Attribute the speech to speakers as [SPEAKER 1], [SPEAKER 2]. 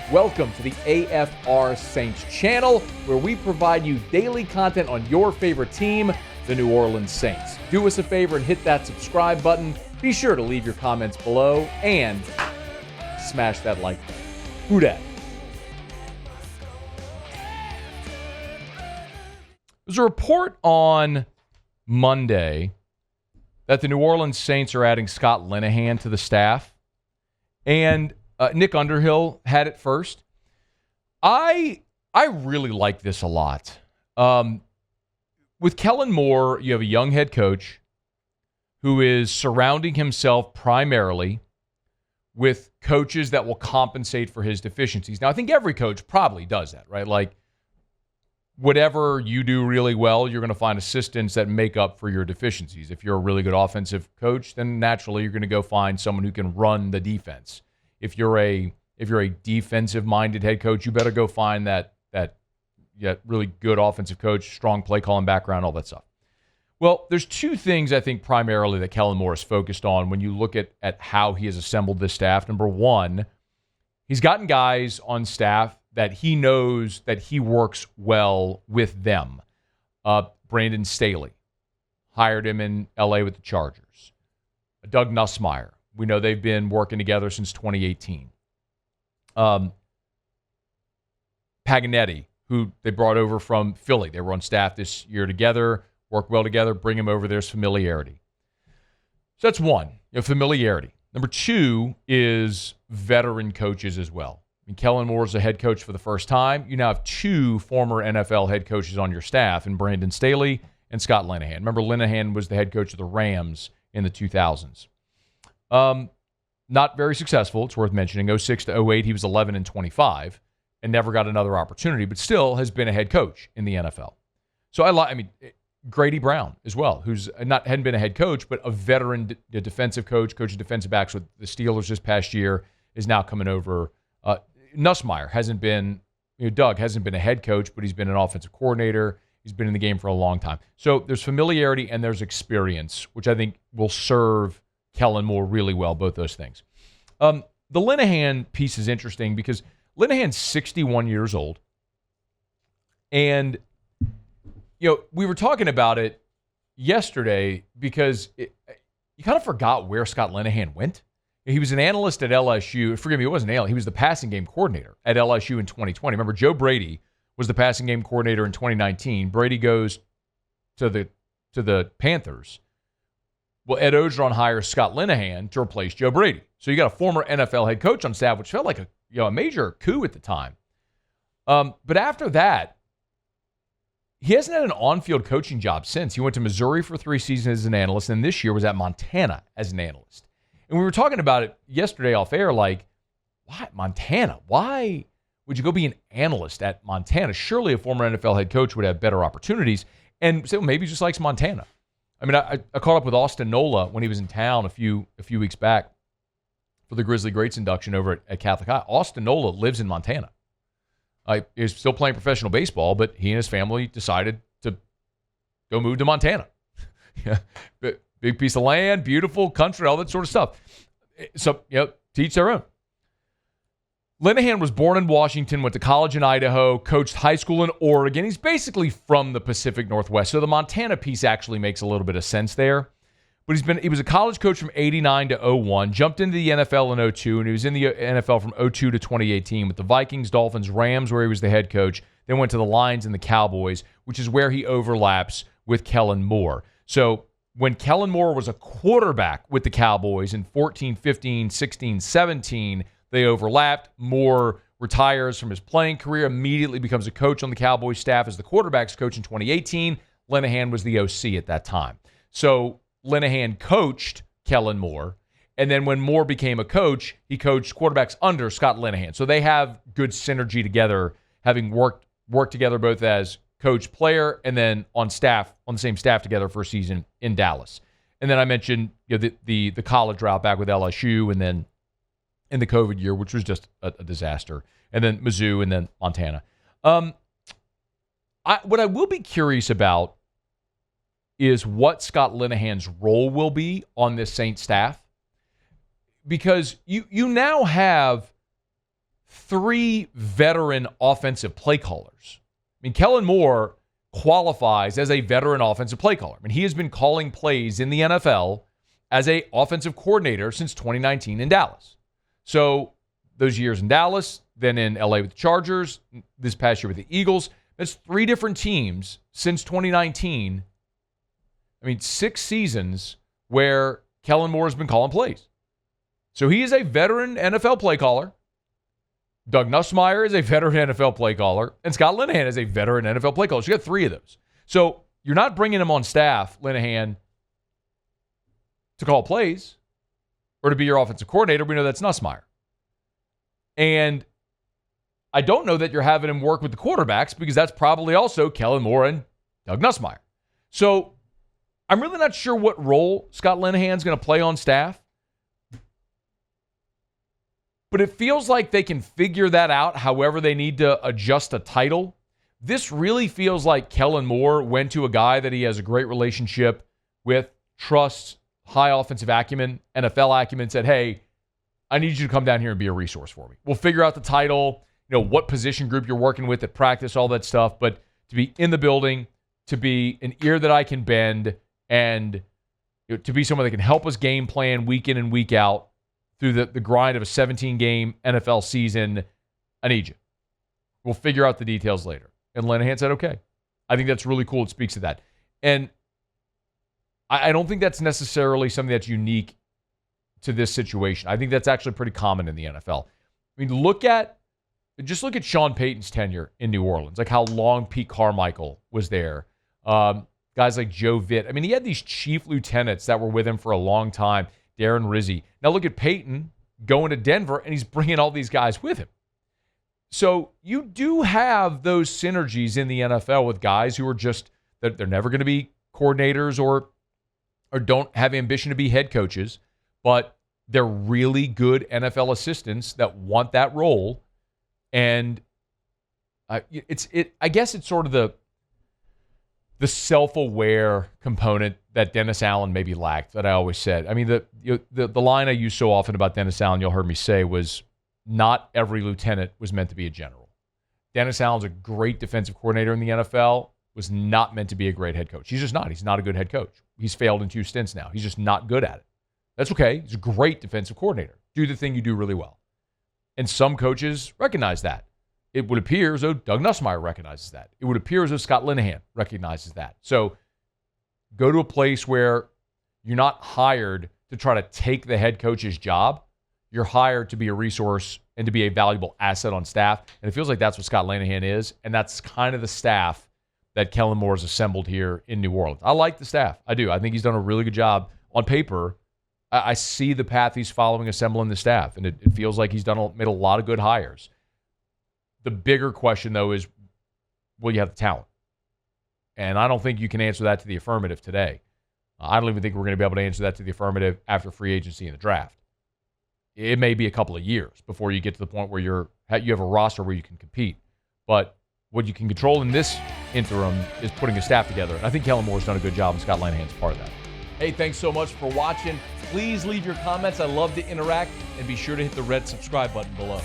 [SPEAKER 1] Welcome to the AFR Saints channel, where we provide you daily content on your favorite team, the New Orleans Saints. Do us a favor and hit that subscribe button. Be sure to leave your comments below and smash that like button. Who dat? There's a report on Monday that the New Orleans Saints are adding Scott Linehan to the staff. And Nick Underhill had it first. I really like this a lot. With Kellen Moore, you have a young head coach who is surrounding himself primarily with coaches that will compensate for his deficiencies. Now, I think every coach probably does that, right? Like, whatever you do really well, you're going to find assistants that make up for your deficiencies. If you're a really good offensive coach, then naturally you're going to go find someone who can run the defense. If you're a defensive-minded head coach, you better go find that really good offensive coach, strong play calling background, all that stuff. Well, there's two things I think primarily that Kellen Moore is focused on when you look at how he has assembled this staff. Number one, he's gotten guys on staff that he knows that he works well with them. Brandon Staley, hired him in L.A. with the Chargers. Doug Nussmeier. We know they've been working together since 2018. Paganetti, who they brought over from Philly. They were on staff this year together, work well together, bring him over. There's familiarity. So that's one, familiarity. Number two is veteran coaches as well. I mean, Kellen Moore is a head coach for the first time. You now have two former NFL head coaches on your staff, in Brandon Staley and Scott Linehan. Remember, Linehan was the head coach of the Rams in the 2000s. Not very successful, it's worth mentioning. 06 to 08, he was 11-25 and never got another opportunity, but still has been a head coach in the NFL. So Grady Brown as well, who's hadn't been a head coach, but a veteran defensive coach, coaching defensive backs with the Steelers this past year, is now coming over. Nussmeier hasn't been, Doug hasn't been a head coach, but he's been an offensive coordinator. He's been in the game for a long time. So there's familiarity and there's experience, which I think will serve Kellen Moore really well, both those things. The Linehan piece is interesting because Linehan's 61 years old. And, we were talking about it yesterday because you kind of forgot where Scott Linehan went. He was an analyst at LSU. Forgive me, he wasn't an analyst. He was the passing game coordinator at LSU in 2020. Remember, Joe Brady was the passing game coordinator in 2019. Brady goes to the Panthers. Well, Ed Orgeron hires Scott Linehan to replace Joe Brady. So you got a former NFL head coach on staff, which felt like a major coup at the time. But after that, he hasn't had an on-field coaching job since. He went to Missouri for 3 seasons as an analyst, and this year was at Montana as an analyst. And we were talking about it yesterday off air, like, why Montana? Why would you go be an analyst at Montana? Surely a former NFL head coach would have better opportunities. And so maybe he just likes Montana. I mean, I caught up with Austin Nola when he was in town a few weeks back for the Grizzly Greats induction over at Catholic High. Austin Nola lives in Montana. He's still playing professional baseball, but he and his family decided to go move to Montana. Yeah, big piece of land, beautiful country, all that sort of stuff. So, to each their own. Linehan was born in Washington, went to college in Idaho, coached high school in Oregon. He's basically from the Pacific Northwest. So the Montana piece actually makes a little bit of sense there. But he was a college coach from 89 to 01, jumped into the NFL in 02, and he was in the NFL from 02 to 2018 with the Vikings, Dolphins, Rams, where he was the head coach, then went to the Lions and the Cowboys, which is where he overlaps with Kellen Moore. So when Kellen Moore was a quarterback with the Cowboys in 14, 15, 16, 17, they overlapped. Moore retires from his playing career, immediately becomes a coach on the Cowboys staff as the quarterback's coach in 2018. Linehan was the OC at that time. So Linehan coached Kellen Moore, and then when Moore became a coach, he coached quarterbacks under Scott Linehan. So they have good synergy together, having worked together both as coach, player, and then on the same staff together for a season in Dallas. And then I mentioned the college route back with LSU, and then in the COVID year, which was just a disaster, and then Mizzou, and then Montana. What I will be curious about is what Scott Linehan's role will be on this Saints staff, because you now have 3 veteran offensive play callers. I mean, Kellen Moore qualifies as a veteran offensive play caller. I mean, he has been calling plays in the NFL as a offensive coordinator since 2019 in Dallas. So those years in Dallas, then in LA with the Chargers, this past year with the Eagles, that's 3 different teams since 2019. I mean, 6 seasons where Kellen Moore has been calling plays. So he is a veteran NFL play caller. Doug Nussmeier is a veteran NFL play caller. And Scott Linehan is a veteran NFL play caller. So you got 3 of those. So you're not bringing him on staff, Linehan, to call plays or to be your offensive coordinator. We know that's Nussmeier. And I don't know that you're having him work with the quarterbacks because that's probably also Kellen Moore and Doug Nussmeier. So I'm really not sure what role Scott Linehan's going to play on staff. But it feels like they can figure that out however they need to adjust a title. This really feels like Kellen Moore went to a guy that he has a great relationship with, trusts, high offensive acumen, NFL acumen, said, hey, I need you to come down here and be a resource for me. We'll figure out the title, what position group you're working with at practice, all that stuff. But to be in the building, to be an ear that I can bend, and to be someone that can help us game plan week in and week out through the grind of a 17-game NFL season, I need you. We'll figure out the details later. And Linehan said, okay. I think that's really cool. It speaks to that. And I don't think that's necessarily something that's unique to this situation. I think that's actually pretty common in the NFL. I mean, just look at Sean Payton's tenure in New Orleans, like how long Pete Carmichael was there. Guys like Joe Vitt. I mean, he had these chief lieutenants that were with him for a long time. Darren Rizzi. Now look at Peyton going to Denver, and he's bringing all these guys with him. So you do have those synergies in the NFL with guys who are just, they're never going to be coordinators or don't have ambition to be head coaches, but they're really good NFL assistants that want that role. And I guess it's sort of the self-aware component that Dennis Allen maybe lacked that I always said. I mean, the line I use so often about Dennis Allen, you'll heard me say, was not every lieutenant was meant to be a general. Dennis Allen's a great defensive coordinator in the NFL, was not meant to be a great head coach. He's just not. He's not a good head coach. He's failed in 2 stints now. He's just not good at it. That's okay. He's a great defensive coordinator. Do the thing you do really well. And some coaches recognize that. It would appear as though Doug Nussmeier recognizes that. It would appear as though Scott Linehan recognizes that. So go to a place where you're not hired to try to take the head coach's job. You're hired to be a resource and to be a valuable asset on staff. And it feels like that's what Scott Linehan is. And that's kind of the staff that Kellen Moore has assembled here in New Orleans. I like the staff. I do. I think he's done a really good job. On paper, I see the path he's following assembling the staff. And it feels like he's made a lot of good hires. The bigger question, though, is will you have the talent? And I don't think you can answer that to the affirmative today. I don't even think we're going to be able to answer that to the affirmative after free agency and the draft. It may be a couple of years before you get to the point where you have a roster where you can compete. But what you can control in this interim is putting a staff together. And I think Kellen Moore's done a good job, and Scott Linehan's part of that. Hey, thanks so much for watching. Please leave your comments. I love to interact. And be sure to hit the red subscribe button below.